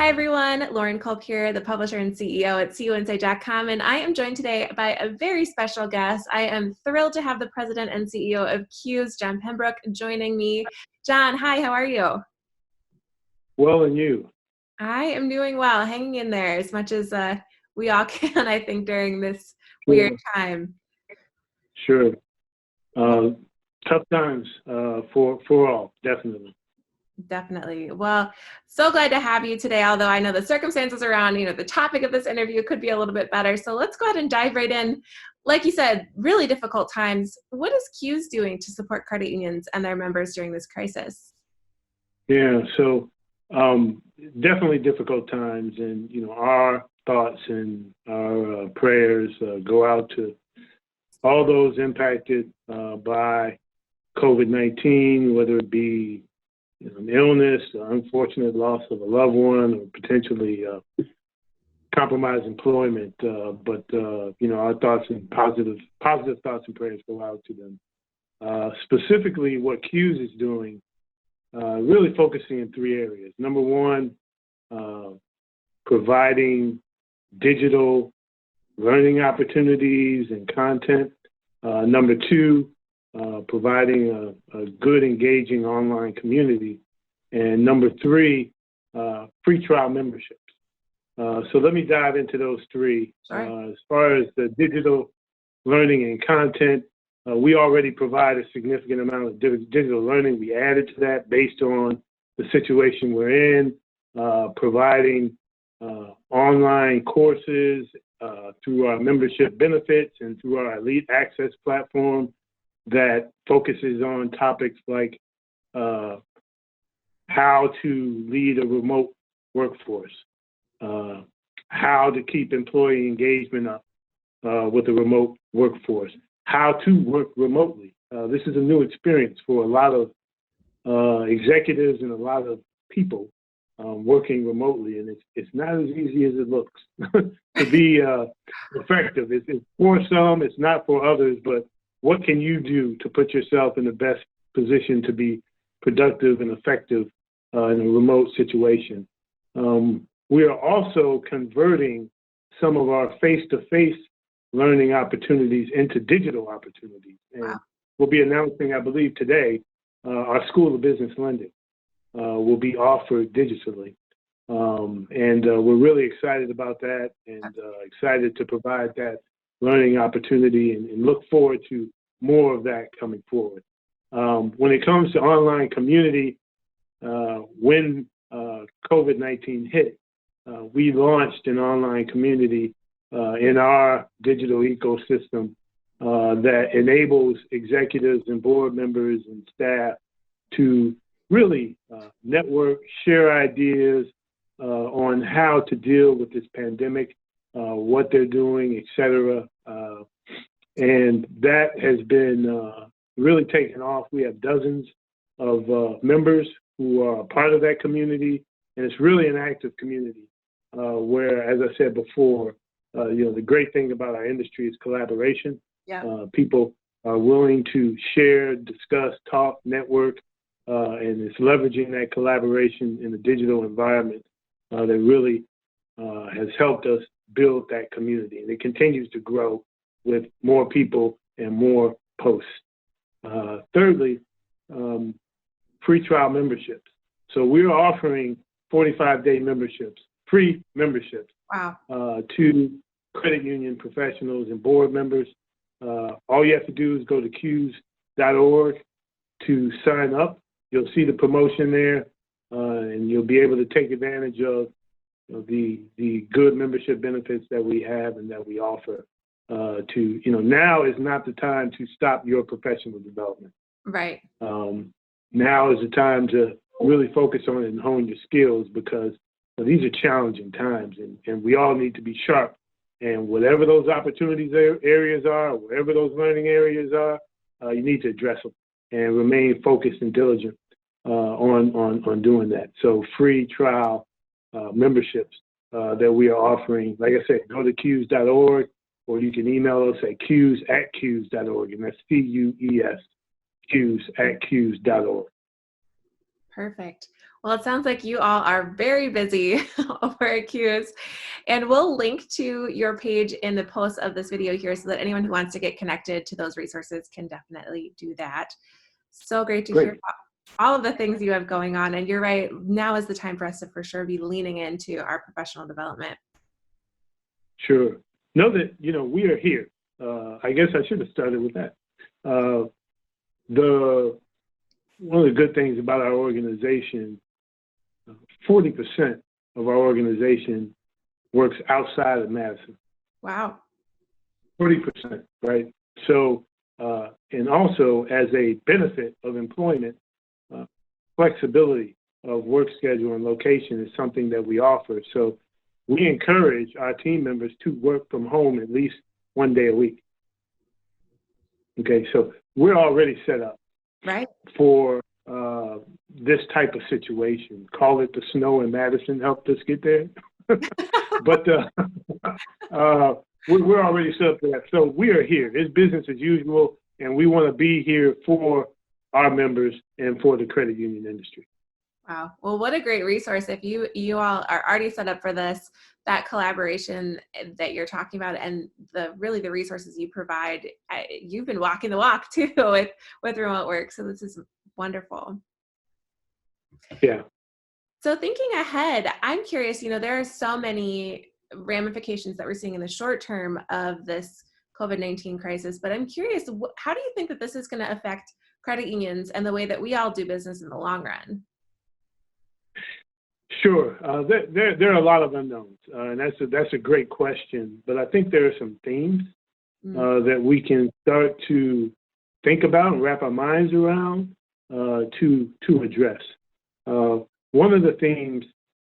Hi, everyone. Lauren Culp here, the publisher and CEO at CUInsight.com, and I am joined today by a very special guest. I am thrilled to have the president and CEO of CUES, John Pembroke, joining me. John, hi, how are you? Well, and you? I am doing well, hanging in there as much as we all can, I think, during this weird Sure. time. Sure. Tough times for all, definitely. Definitely. Well, so glad to have you today, although I know the circumstances around, the topic of this interview could be a little bit better. So let's go ahead and dive right in. Like you said, really difficult times. What is CUES doing to support credit unions and their members during this crisis? Yeah, so definitely difficult times, and our thoughts and our prayers go out to all those impacted by COVID-19, whether it be an illness, an unfortunate loss of a loved one, or potentially compromised employment. But our thoughts and positive thoughts and prayers go out to them. Specifically, what CUES is doing, really focusing in three areas. Number one, providing digital learning opportunities and content. Number two, providing a good, engaging online community. And number three, free trial memberships. So let me dive into those three. Sure. As far as the digital learning and content, we already provide a significant amount of digital learning. We added to that based on the situation we're in, providing online courses through our membership benefits and through our Elite Access platform that focuses on topics like how to lead a remote workforce, how to keep employee engagement up with a remote workforce, how to work remotely. This is a new experience for a lot of executives and a lot of people working remotely, and it's not as easy as it looks to be effective. It's for some, it's not for others, but what can you do to put yourself in the best position to be productive and effective in a remote situation? We are also converting some of our face-to-face learning opportunities into digital opportunities. And Wow. We'll be announcing, I believe today, our School of Business Lending will be offered digitally. And we're really excited about that and excited to provide that learning opportunity and look forward to more of that coming forward. When it comes to online community, when COVID-19 hit, we launched an online community in our digital ecosystem that enables executives and board members and staff to really network, share ideas on how to deal with this pandemic, what they're doing, et cetera. And that has been really taken off. We have dozens of members who are a part of that community, and it's really an active community where, as I said before, the great thing about our industry is collaboration. Yeah. People are willing to share, discuss, talk, network, and it's leveraging that collaboration in the digital environment that really has helped us build that community. And it continues to grow with more people and more posts. Thirdly, free trial memberships. So we're offering 45-day memberships, free memberships. Wow. To credit union professionals and board members. All you have to do is go to CUES.org to sign up. You'll see the promotion there, and you'll be able to take advantage of the good membership benefits that we have and that we offer. Now is not the time to stop your professional development. Right. Now is the time to really focus on it and hone your skills, because these are challenging times, and we all need to be sharp. And whatever those opportunities areas are, whatever those learning areas are, you need to address them and remain focused and diligent on doing that. So free trial memberships that we are offering. Like I said, go to CUES.org, or you can email us at CUES@CUES.org, and that's CUES, CUES@CUES.org. Perfect. Well, it sounds like you all are very busy over at CUES, and we'll link to your page in the post of this video here so that anyone who wants to get connected to those resources can definitely do that. So great to hear Great. about all of the things you have going on. And you're right, now is the time for us to for sure be leaning into our professional development. Sure. Know that, we are here. I guess I should have started with that. One of the good things about our organization, 40% of our organization works outside of Madison. Wow. 40%, right? So, and also as a benefit of employment, flexibility of work schedule and location is something that we offer. So we encourage our team members to work from home at least one day a week. Okay, so we're already set up Right. for this type of situation. Call it the snow in Madison helped us get there. But we're already set up for that. So we are here. It's business as usual, and we want to be here for our members and for the credit union industry. Wow. Well, what a great resource. If you all are already set up for this, that collaboration that you're talking about and the resources you provide, you've been walking the walk too with remote work. So this is wonderful. Yeah. So thinking ahead, I'm curious, there are so many ramifications that we're seeing in the short term of this COVID-19 crisis, but I'm curious, how do you think that this is going to affect credit unions and the way that we all do business in the long run? Sure. There are a lot of unknowns, and that's a great question. But I think there are some themes that we can start to think about and wrap our minds around to address. One of the themes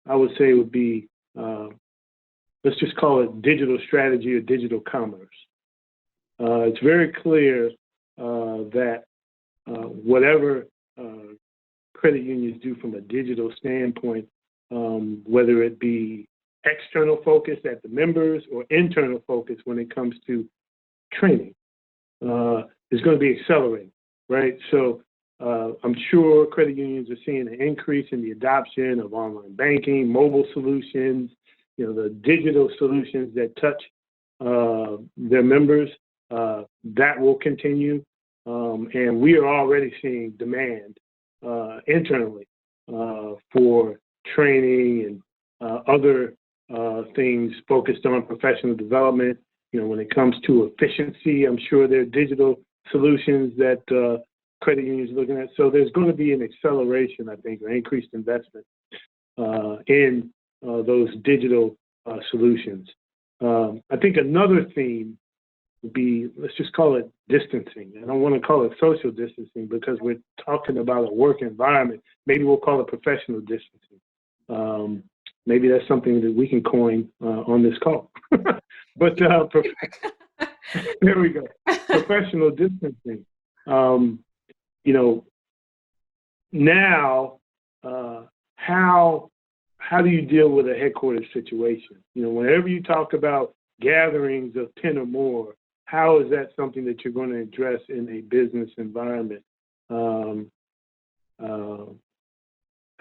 I would say would be, let's just call it digital strategy or digital commerce. It's very clear that whatever credit unions do from a digital standpoint, whether it be external focus at the members or internal focus when it comes to training, is going to be accelerating, right? So I'm sure credit unions are seeing an increase in the adoption of online banking, mobile solutions, the digital solutions that touch their members. That will continue. And we are already seeing demand internally for training and other things focused on professional development. When it comes to efficiency, I'm sure there are digital solutions that credit unions are looking at. So there's going to be an acceleration, I think, or increased investment in those digital solutions. I think another theme would be, let's just call it distancing. I don't want to call it social distancing because we're talking about a work environment. Maybe we'll call it professional distancing. Maybe that's something that we can coin on this call. But there we go. Professional distancing. Now, how do you deal with a headquarters situation? Whenever you talk about gatherings of 10 or more, how is that something that you're going to address in a business environment?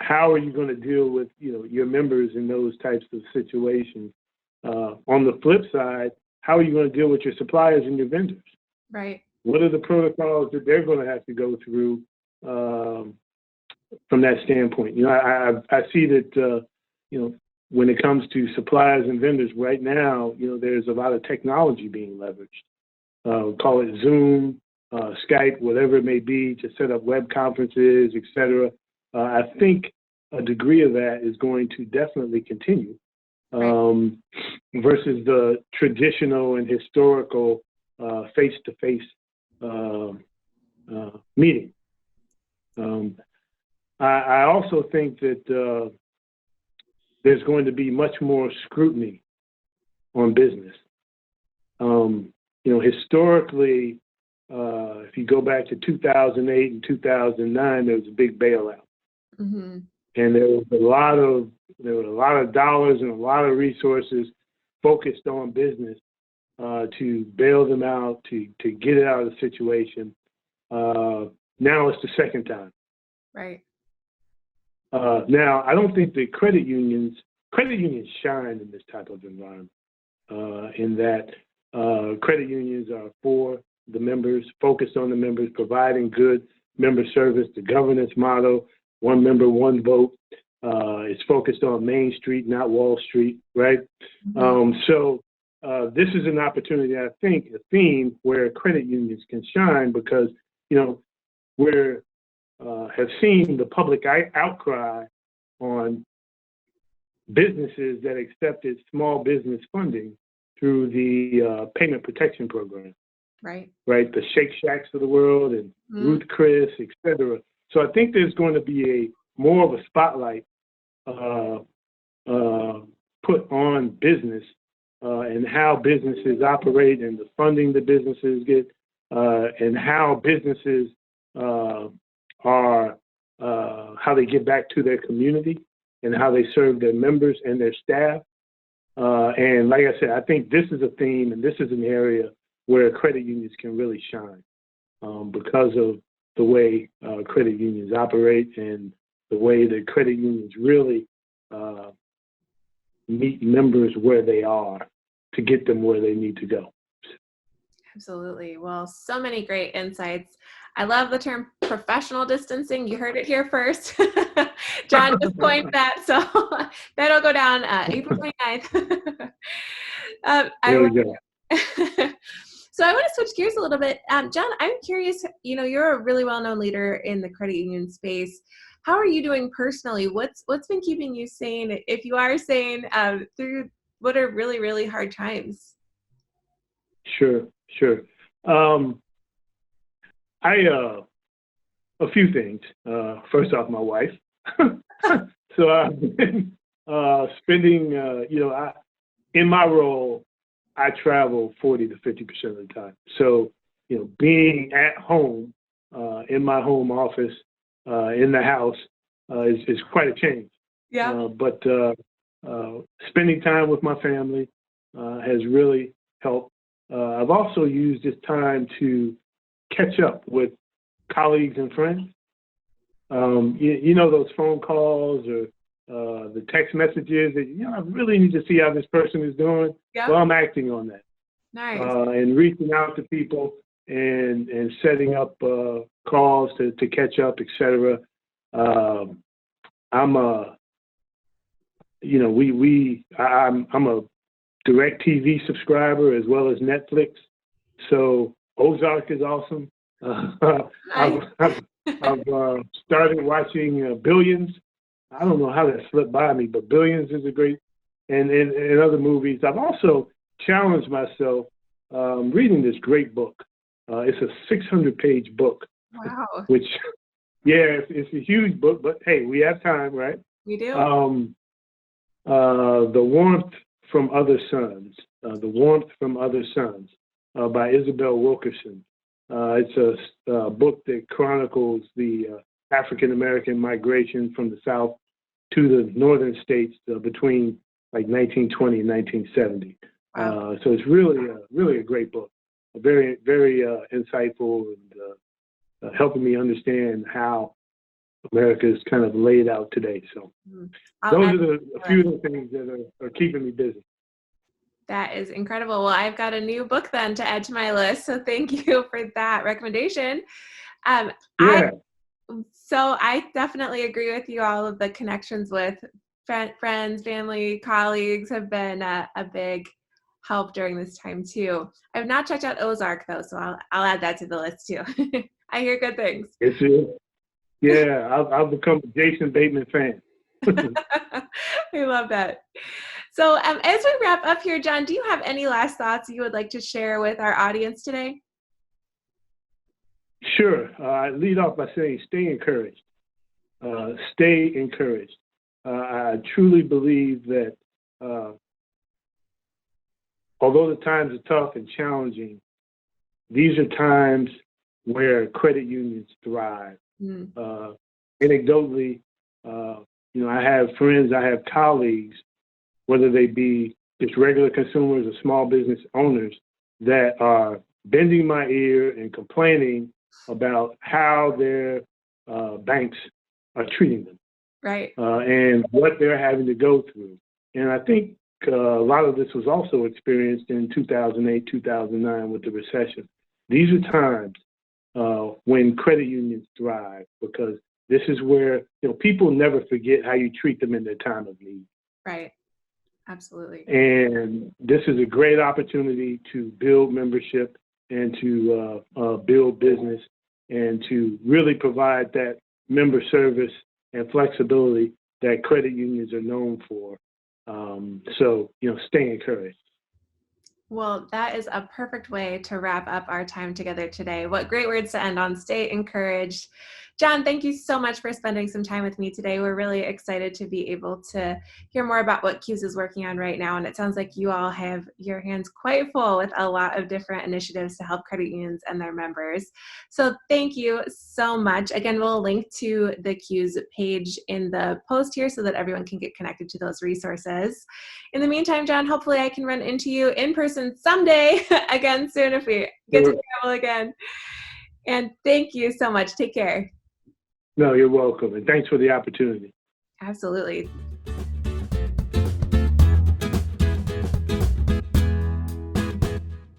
How are you going to deal with, your members in those types of situations? On the flip side, how are you going to deal with your suppliers and your vendors? Right. What are the protocols that they're going to have to go through from that standpoint? I see that, when it comes to suppliers and vendors right now, there's a lot of technology being leveraged. Call it Zoom, Skype, whatever it may be, to set up web conferences, et cetera. I think a degree of that is going to definitely continue versus the traditional and historical face-to-face meeting. I also think that there's going to be much more scrutiny on business. Historically, if you go back to 2008 and 2009, there was a big bailout. Mm-hmm. And there were a lot of dollars and a lot of resources focused on business to bail them out, to get it out of the situation. Now it's the second time. Right. Now, I don't think the credit unions shine in this type of environment, in that credit unions are for the members, focused on the members, providing good member service. The governance motto, one member, one vote, is focused on Main Street, not Wall Street, right? So this is an opportunity, I think, a theme where credit unions can shine because, we're have seen the public outcry on businesses that accepted small business funding through the Payment Protection Program. Right. The Shake Shacks of the world and Ruth Chris, et cetera. So I think there's going to be more of a spotlight put on business and how businesses operate and the funding the businesses get and how businesses how they give back to their community and how they serve their members and their staff. And like I said, I think this is a theme and this is an area where credit unions can really shine because of the way credit unions operate and the way that credit unions really meet members where they are to get them where they need to go. Absolutely. Well, so many great insights. I love the term professional distancing. You heard it here first. John just coined that, so that'll go down April 29th. There we go. So I want to switch gears a little bit. John, I'm curious, you're a really well-known leader in the credit union space. How are you doing personally? What's been keeping you sane, if you are sane, through what are really, really hard times? Sure. A few things. First off, my wife. So I've been spending, in my role, I travel 40 to 50% of the time. So, being at home, in my home office, in the house, is quite a change. Yeah. But spending time with my family has really helped. I've also used this time to catch up with colleagues and friends. Those phone calls or the text messages that, I really need to see how this person is doing. Yeah. Well, I'm acting on that. Nice. And reaching out to people and setting up calls to catch up, et cetera. I'm a direct TV subscriber as well as Netflix. So Ozark is awesome. I've started watching Billions. I don't know how that slipped by me, but Billions is a great, and other movies. I've also challenged myself reading this great book. It's a 600-page book. Wow. Which, it's a huge book, but hey, we have time, right? We do. The Warmth from Other Suns. The Warmth from Other Suns by Isabel Wilkerson. It's a book that chronicles the African-American migration from the South to the northern states between like 1920 and 1970. Wow. So it's really a great book. Very, very insightful and helping me understand how America is kind of laid out today. So those are a few of the things that are keeping me busy. That is incredible. Well, I've got a new book then to add to my list. So thank you for that recommendation. So I definitely agree with you. All of the connections with friends, family, colleagues have been a big help during this time too. I've not checked out Ozark though, so I'll add that to the list too. I hear good things. It's it. Yeah, I've become a Jason Bateman fan. I love that. So as we wrap up here, John, do you have any last thoughts you would like to share with our audience today? Sure. I lead off by saying stay encouraged. Stay encouraged. I truly believe that although the times are tough and challenging, these are times where credit unions thrive. Anecdotally, I have friends, I have colleagues, whether they be just regular consumers or small business owners, that are bending my ear and complaining about how their banks are treating them. Right. and what they're having to go through. And I think a lot of this was also experienced in 2008, 2009 with the recession. These are times when credit unions thrive, because this is where, people never forget how you treat them in their time of need. Right. Absolutely. And this is a great opportunity to build membership and to build business and to really provide that member service and flexibility that credit unions are known for. So, stay encouraged. Well, that is a perfect way to wrap up our time together today. What great words to end on. Stay encouraged. John, thank you so much for spending some time with me today. We're really excited to be able to hear more about what CUES is working on right now. And it sounds like you all have your hands quite full with a lot of different initiatives to help credit unions and their members. So thank you so much. Again, we'll link to the CUES page in the post here so that everyone can get connected to those resources. In the meantime, John, hopefully I can run into you in person someday again soon if we get to travel again. And thank you so much. Take care. No, you're welcome. And thanks for the opportunity. Absolutely.